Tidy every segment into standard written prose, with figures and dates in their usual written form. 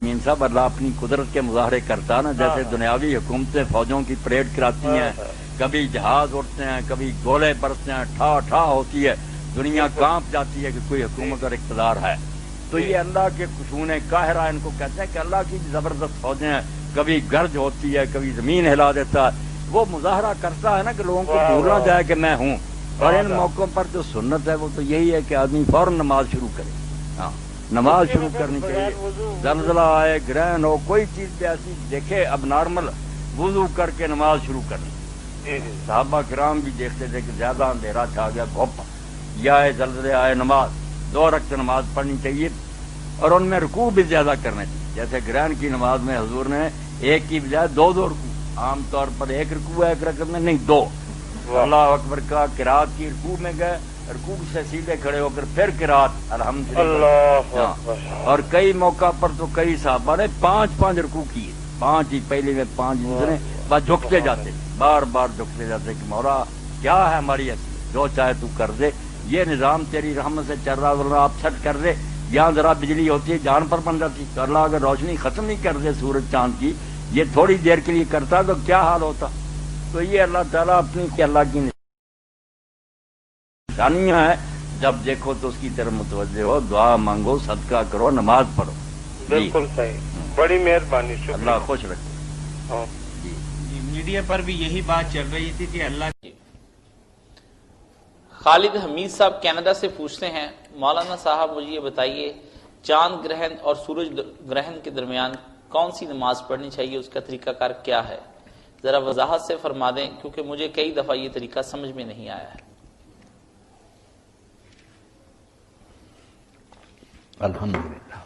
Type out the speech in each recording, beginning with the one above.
مین صاحب اللہ اپنی قدرت کے مظاہرے کرتا نا، جیسے دنیاوی حکومتیں فوجوں کی پریڈ کراتی ہیں، کبھی جہاز اڑتے ہیں، کبھی گولے برستے ہیں، ٹھا ٹھا ہوتی ہے، دنیا کانپ جاتی ہے کہ کوئی حکومت اور اقتدار ہے. تو یہ اللہ کے خشوع قاہرہ ان کو کہتے ہیں کہ اللہ کی زبردست فوجیں ہیں. کبھی گرج ہوتی ہے، کبھی زمین ہلا دیتا ہے. وہ مظاہرہ کرتا ہے نا کہ لوگوں کو بھول نہ جائے کہ میں ہوں. اور ان موقعوں پر جو سنت ہے وہ تو یہی ہے کہ آدمی فوراً نماز شروع کرے. ہاں، نماز شروع کرنی چاہیے. زلزلہ آئے، گرہن ہو، کوئی چیز بھی ایسی دیکھے اب نارمل، وضو کر کے نماز شروع کرنی. صحابہ کرام بھی دیکھتے تھے کہ زیادہ اندھیرا چھا گیا، گھپ یا زلزلے آئے، نماز 2 رکعت نماز پڑھنی چاہیے. اور ان میں رکوع بھی زیادہ کرنے چاہیے. جیسے گرہن کی نماز میں حضور نے ایک کی بجائے 2 رکوع، عام طور پر 1 رکوع ہے ایک رکعت میں، نہیں 2. اللہ اکبر کا قرات کی رکوع میں گئے، رکوع سے سیدھے کھڑے ہو کر پھر قرات الحمدللہ. اور کئی موقع پر تو کئی صحابہ نے 5 رکوع کیے، 5 ہی پہلے میں 5 دوسرے، بس جھکتے جاتے، بار بار جھکتے جاتے کہ مولا کیا ہے ہماری حیثیت، جو چاہے تو کر دے، یہ نظام تیری رحمت سے چل رہا، ورنہ آپ چھٹ کر دے. یہاں ذرا بجلی ہوتی ہے جان پر بن جاتی. تو اللہ اگر روشنی ختم نہیں کر دے سورج چاند کی، یہ تھوڑی دیر کے لیے کرتا تو کیا حال ہوتا. تو یہ اللہ تعالیٰ اپنی اللہ کی نشانیاں ہیں. جب دیکھو تو اس کی طرف متوجہ ہو، دعا مانگو، صدقہ کرو، نماز پڑھو. بالکل صحیح، بڑی مہربانی، شکریہ. اللہ خوش رکھے. جی میڈیا پر بھی یہی بات چل رہی تھی کہ اللہ کی. خالد حمید صاحب کینیڈا سے پوچھتے ہیں، مولانا صاحب مجھے یہ بتائیے چاند گرہن اور سورج گرہن کے درمیان کون سی نماز پڑھنی چاہیے، اس کا طریقہ کار کیا ہے؟ ذرا وضاحت سے فرما دیں کیونکہ مجھے کئی دفعہ یہ طریقہ سمجھ میں نہیں آیا ہے. الحمدللہ.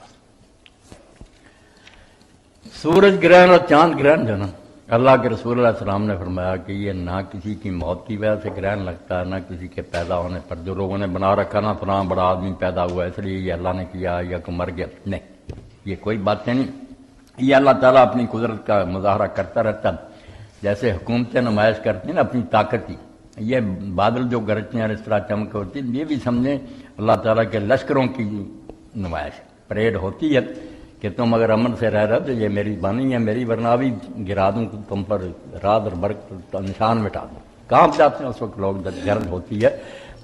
سورج گرہن اور چاند گرہن جو نا، اللہ کے رسول اللہ علیہ السلام نے فرمایا کہ یہ نہ کسی کی موت کی وجہ سے گرہن لگتا ہے، نہ کسی کے پیدا ہونے پر. جو لوگوں نے بنا رکھا نا فلاں بڑا آدمی پیدا ہوا اس لیے یہ اللہ نے کیا یا کوئی مر گیا، نہیں، یہ کوئی باتیں نہیں. یہ اللہ تعالیٰ اپنی قدرت کا مظاہرہ کرتا رہتا. جیسے حکومتیں نمائش کرتی ہیں نا اپنی طاقت کی، یہ بادل جو گرجتے ہیں اس طرح چمک ہوتی ہے، یہ بھی سمجھیں اللہ تعالیٰ کے لشکروں کی نمائش. پریڈ ہوتی ہے کہ تم اگر امن سے رہ رہے تو یہ میری بانی ہے، میری، ورنہ بھی گرا دوں تم پر رات اور برق نشان مٹا دوں. کہاں جاتے ہیں اس وقت لوگ جب گرج ہوتی ہے.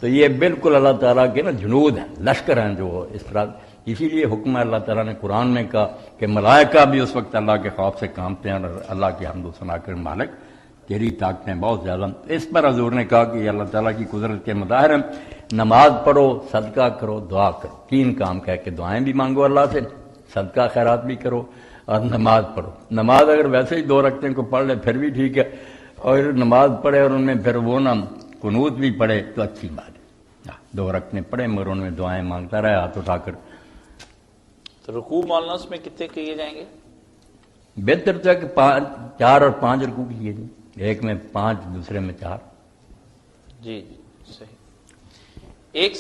تو یہ بالکل اللہ تعالیٰ کے نا جنود ہیں، لشکر ہیں جو اس طرح. اسی لیے حکم ہے اللہ تعالیٰ نے قرآن میں کہا کہ ملائکہ بھی اس وقت اللہ کے خوف سے کانپتے ہیں اور اللہ کی حمد و ثنا کر مالک تیری طاقتیں بہت زیادہ. اس پر حضور نے کہا کہ یہ اللہ تعالیٰ کی قدرت کے مظاہر ہیں. نماز پڑھو، صدقہ کرو، دعا کرو. 3 کام کہہ کے دعائیں بھی مانگو اللہ سے، صدقہ خیرات بھی کرو اور نماز پڑھو. نماز اگر ویسے ہی 2 رکعتیں کو پڑھ لے پھر بھی ٹھیک ہے، اور نماز پڑھے اور ان میں پھر وہ نہ قنوت بھی پڑھے تو اچھی بات ہے. 2 رکعتیں پڑھے مگر ان میں دعائیں مانگتا رہے ہاتھ اٹھا کر. تو رکوع مولانا اس میں کتنے کیے جائیں گے؟ بہتر تو ہے کہ 4 اور 5 رکوع کیے جائیں، ایک میں 5 دوسرے میں 4. جی صحیح. ایک